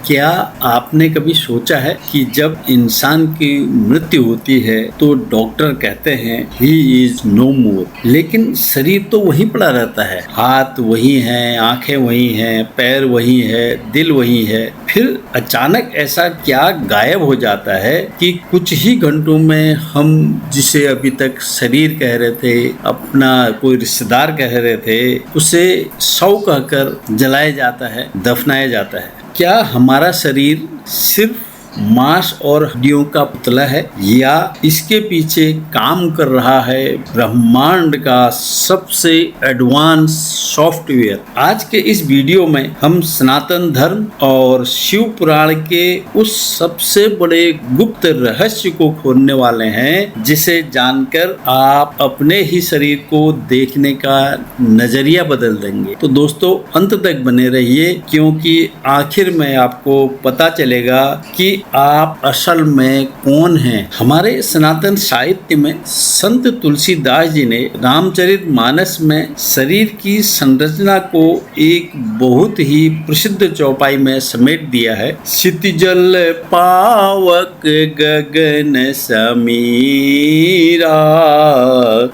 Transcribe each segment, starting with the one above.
क्या आपने कभी सोचा है कि जब इंसान की मृत्यु होती है तो डॉक्टर कहते हैं ही इज नो मोर, लेकिन शरीर तो वहीं पड़ा रहता है। हाथ वही है, आंखें वही हैं, पैर वही है, दिल वही है। फिर अचानक ऐसा क्या गायब हो जाता है कि कुछ ही घंटों में हम जिसे अभी तक शरीर कह रहे थे, अपना कोई रिश्तेदार कह रहे थे, उसे शव कहकर जलाया जाता है, दफनाया जाता है। क्या हमारा शरीर सिर्फ मांस और हड्डियों का पुतला है या इसके पीछे काम कर रहा है ब्रह्मांड का सबसे एडवांस सॉफ्टवेयर? आज के इस वीडियो में हम सनातन धर्म और शिव पुराण के उस सबसे बड़े गुप्त रहस्य को खोलने वाले हैं, जिसे जानकर आप अपने ही शरीर को देखने का नजरिया बदल देंगे। तो दोस्तों अंत तक बने रहिए, क्योंकि आखिर में आपको पता चलेगा कि आप असल में कौन हैं। हमारे सनातन साहित्य में संत तुलसीदास जी ने रामचरितमानस में शरीर की संरचना को एक बहुत ही प्रसिद्ध चौपाई में समेट दिया है। क्षितिजल पावक गगन समीरा,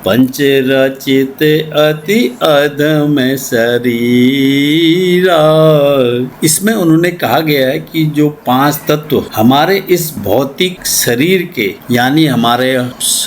पंच रचित अति अधम शरीरा। इसमें उन्होंने कहा गया है कि जो 5 तत्व हमारे इस भौतिक शरीर के यानी हमारे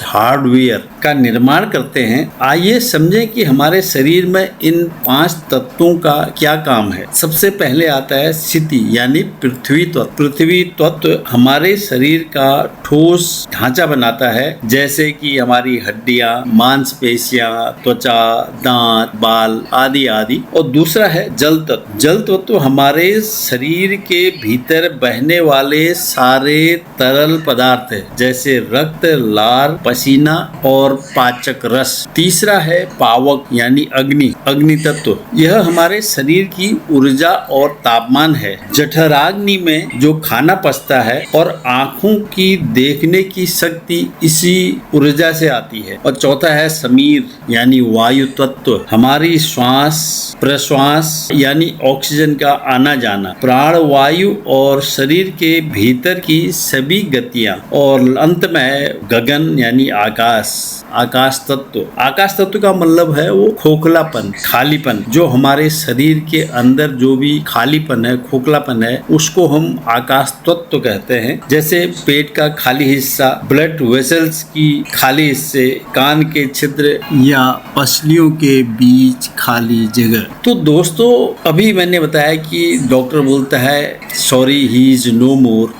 हार्डवेयर का निर्माण करते हैं, आइए समझें कि हमारे शरीर में इन 5 तत्वों का क्या काम है। सबसे पहले आता है क्षिति यानी पृथ्वी तत्व। पृथ्वी तत्व हमारे शरीर का ठोस ढांचा बनाता है, जैसे कि हमारी हड्डियां, मांसपेशियां, त्वचा, दांत, बाल आदि आदि। और दूसरा है जल तत्व। जल तत्व हमारे शरीर के भीतर बहने वाले सारे तरल पदार्थ है, जैसे रक्त, लार, पसीना और पाचक रस। तीसरा है पावक यानी अग्नि, अग्नि तत्व। यह हमारे शरीर की ऊर्जा और तापमान है। जठराग्नि में जो खाना पचता है और आंखों की देखने की शक्ति इसी ऊर्जा से आती है। और चौथा है समीर यानी वायु तत्व। हमारी श्वास प्रश्वास यानी ऑक्सीजन का आना जाना, प्राण वायु और शरीर के भीतर की सभी गतियां। और अंत में है गगन यानी आकाश, आकाश तत्व। आकाश तत्व का मतलब है वो खोखलापन, खालीपन। जो हमारे शरीर के अंदर जो भी खालीपन है, खोखलापन है, उसको हम आकाश तत्व कहते हैं। जैसे पेट का खाली हिस्सा, ब्लड वेसल्स की खाली हिस्से, कान के छिद्र या पसलियों के बीच खाली जगह। तो दोस्तों अभी मैंने बताया कि डॉक्टर बोलता है सॉरी ही इज नो मोर,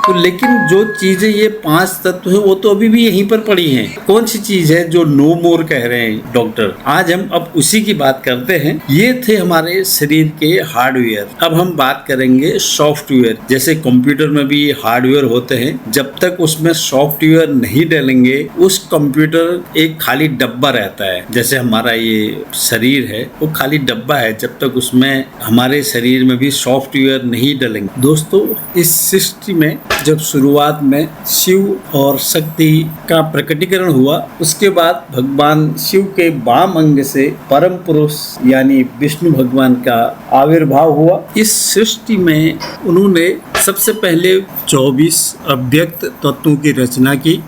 तो लेकिन जो चीजें ये 5 तत्व है वो तो अभी भी यहीं पर पड़ी हैं। कौन सी चीज है जो नो मोर कह रहे हैं डॉक्टर? आज हम अब उसी की बात करते हैं। ये थे हमारे शरीर के हार्डवेयर। अब हम बात करेंगे सॉफ्टवेयर। जैसे कंप्यूटर में भी हार्डवेयर होते हैं, जब तक उसमें सॉफ्टवेयर नहीं डालेंगे उस कंप्यूटर एक खाली डब्बा रहता है। जैसे हमारा ये शरीर है वो खाली डब्बा है, जब तक उसमें हमारे शरीर में भी सॉफ्टवेयर नहीं डालेंगे। दोस्तों इस सृष्टि में जब शुरुआत में शिव और शक्ति का प्रकटीकरण हुआ, उसके बाद भगवान शिव के वाम अंग से परम पुरुष यानी विष्णु भगवान का आविर्भाव हुआ। इस सृष्टि में उन्होंने सबसे पहले 24 अव्यक्त तत्वों की रचना की।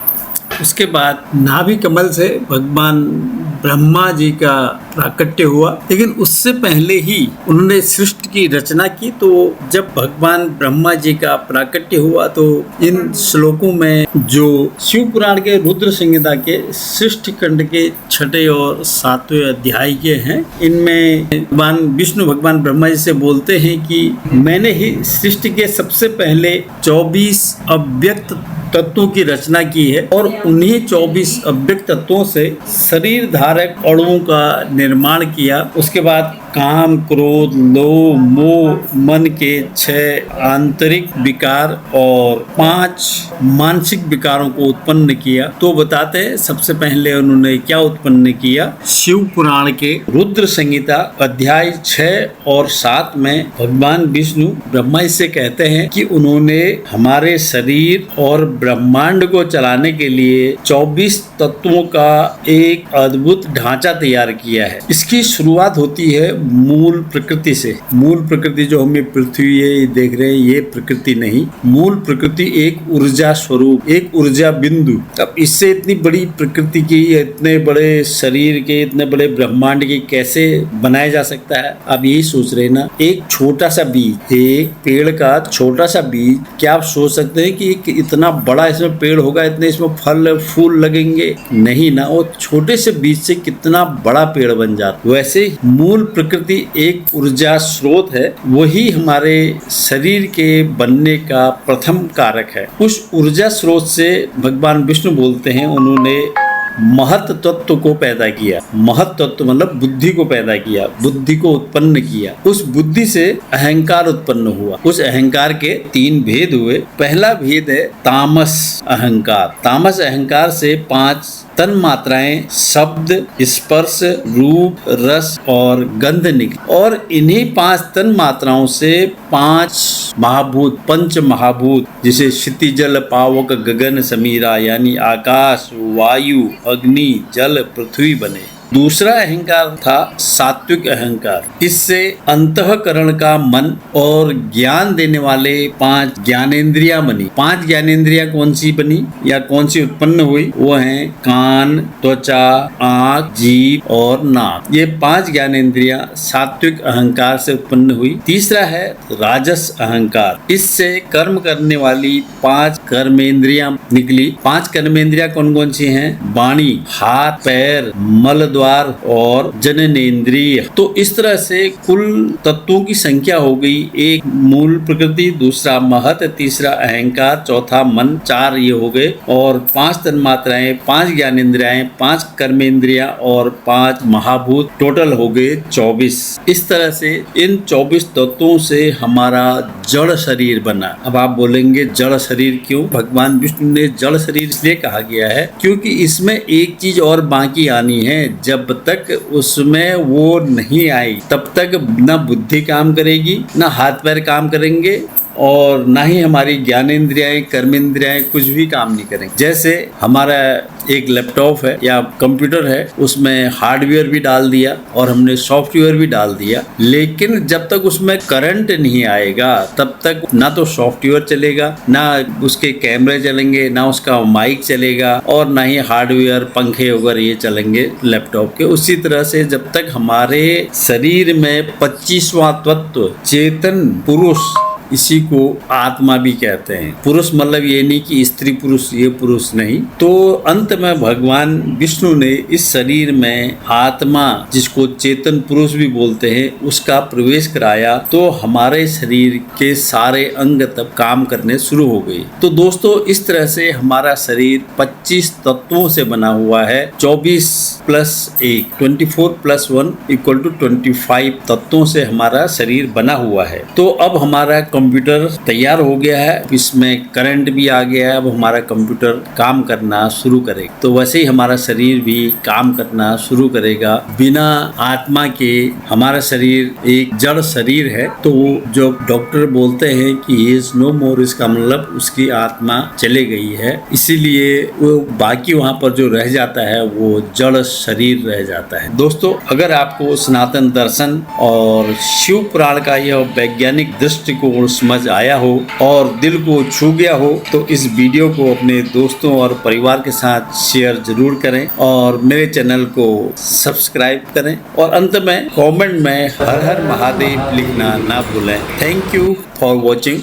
उसके बाद नाभि कमल से भगवान ब्रह्मा जी का प्राकट्य हुआ, लेकिन उससे पहले ही उन्होंने सृष्टि की रचना की। तो जब भगवान ब्रह्मा जी का प्राकट्य हुआ तो इन श्लोकों में जो शिव पुराण के रुद्र संहिता के सृष्टि खंड के 6 और 7वें अध्याय के हैं, इनमें भगवान विष्णु भगवान ब्रह्मा जी से बोलते हैं कि मैंने ही सृष्टि के सबसे पहले 24 अव्यक्त तत्वों की रचना की है और उन्हीं 24 अव्यक्त तत्वों से शरीर धारक अणुओं का निर्माण किया। उसके बाद काम, क्रोध, लोभ, मोह, मन के 6 आंतरिक विकार और 5 मानसिक विकारों को उत्पन्न किया। तो बताते हैं सबसे पहले उन्होंने क्या उत्पन्न किया। शिव पुराण के रुद्र संहिता अध्याय 6 और 7 में भगवान विष्णु ब्रह्मा जी से कहते हैं कि उन्होंने हमारे शरीर और ब्रह्मांड को चलाने के लिए 24 तत्वों का एक अद्भुत ढांचा तैयार किया है। इसकी शुरुआत होती है मूल प्रकृति से। मूल प्रकृति जो हमें पृथ्वी ये देख रहे हैं, ये प्रकृति नहीं। मूल प्रकृति एक ऊर्जा स्वरूप, एक ऊर्जा बिंदु। अब इससे इतनी बड़ी प्रकृति की, इतने बड़े शरीर के, इतने बड़े ब्रह्मांड की कैसे बनाया जा सकता है? आप यही सोच रहे हैं ना। एक छोटा सा बीज, एक पेड़ का छोटा सा बीज, क्या आप सोच सकते हैं कि इतना बड़ा इसमें पेड़ होगा, इतने इसमें फल फूल लगेंगे? नहीं ना। वो छोटे से बीज से कितना बड़ा पेड़ बन जाता। वैसे मूल प्रकृति एक ऊर्जा स्रोत है, वही हमारे शरीर के बनने का प्रथम कारक है। उस ऊर्जा स्रोत से भगवान विष्णु बोलते हैं, उन्होंने महत तत्व को पैदा किया। महत तत्व मतलब बुद्धि को पैदा किया, बुद्धि को उत्पन्न किया। उस बुद्धि से अहंकार उत्पन्न हुआ। उस अहंकार के 3 भेद हुए। पहला भेद है तामस अहंकार। तामस अहंकार से 5 तन मात्राएं, शब्द, स्पर्श, रूप, रस और गंध निकली। और इन्हीं 5 तन मात्राओं से 5 महाभूत, पंच महाभूत, जिसे क्षिति जल पावक गगन समीरा, यानी आकाश, वायु, अग्नि, जल, पृथ्वी बने। दूसरा अहंकार था सात्विक अहंकार। इससे अंतःकरण का मन और ज्ञान देने वाले 5 ज्ञानेंद्रियां बनी। 5 ज्ञानेंद्रियां कौन सी बनी या कौन सी उत्पन्न हुई? वो हैं कान, त्वचा, आँख, जीभ और नाक। ये 5 ज्ञानेंद्रियां सात्विक अहंकार से उत्पन्न हुई। तीसरा है राजस अहंकार। इससे कर्म करने वाली 5 कर्मेंद्रियां निकली। 5 कर्मेंद्रियां कौन कौन सी हैं? वाणी, हाथ, पैर, मल द्वार और जननेंद्रिय। तो इस तरह से कुल तत्वों की संख्या हो गई। एक मूल प्रकृति, दूसरा महत, तीसरा अहंकार, चौथा मन, 4 ये हो गए। और 5 तन्मात्राएं, 5 ज्ञानेंद्रियाएं, 5 कर्मेंद्रियां और 5 महाभूत, टोटल हो गए 24। इस तरह से इन 24 तत्वों से हमारा जड़ शरीर बना। अब आप बोलेंगे जड़ शरीर क्यों? भगवान विष्णु ने जड़ शरीर इसलिए कहा गया है क्योंकि इसमें एक चीज और बाकी आनी है। जब तक उसमें वो नहीं आई तब तक ना बुद्धि काम करेगी, ना हाथ पैर काम करेंगे और ना ही हमारी ज्ञानेंद्रियाएं, कर्मेंद्रियाएं कुछ भी काम नहीं करेंगे। जैसे हमारा एक लैपटॉप है या कंप्यूटर है, उसमें हार्डवेयर भी डाल दिया और हमने सॉफ्टवेयर भी डाल दिया, लेकिन जब तक उसमें करंट नहीं आएगा तब तक ना तो सॉफ्टवेयर चलेगा, ना उसके कैमरे चलेंगे, ना उसका माइक चलेगा और ना ही हार्डवेयर, पंखे वगैरह ये चलेंगे लैपटॉप के। उसी तरह से जब तक हमारे शरीर में 25वां तत्व चेतन पुरुष, इसी को आत्मा भी कहते हैं। पुरुष मतलब ये नहीं कि स्त्री पुरुष, ये पुरुष नहीं। तो अंत में भगवान विष्णु ने इस शरीर में आत्मा, जिसको चेतन पुरुष भी बोलते हैं, उसका प्रवेश कराया। तो हमारे शरीर के सारे अंग तब काम करने शुरू हो गए। तो दोस्तों इस तरह से हमारा शरीर 25 तत्वों से बना हुआ है। 24 + 1 24 + 1 = 25 तत्वों से हमारा शरीर बना हुआ है। तो अब हमारा कंप्यूटर तैयार हो गया है, इसमें करंट भी आ गया है। अब हमारा कंप्यूटर काम करना शुरू करेगा। तो वैसे ही हमारा शरीर भी काम करना शुरू करेगा। बिना आत्मा के हमारा शरीर एक जड़ शरीर है। तो जो डॉक्टर बोलते हैं कि ही इज नो मोर, इसका मतलब उसकी आत्मा चले गई है, इसीलिए वो बाकी वहाँ पर जो रह जाता है वो जड़ शरीर रह जाता है। दोस्तों अगर आपको सनातन दर्शन और शिव पुराण का यह वैज्ञानिक दृष्टिकोण समझ आया हो और दिल को छू गया हो तो इस वीडियो को अपने दोस्तों और परिवार के साथ शेयर जरूर करें और मेरे चैनल को सब्सक्राइब करें और अंत में कमेंट में हर हर महादेव लिखना ना भूलें। Thank you for watching.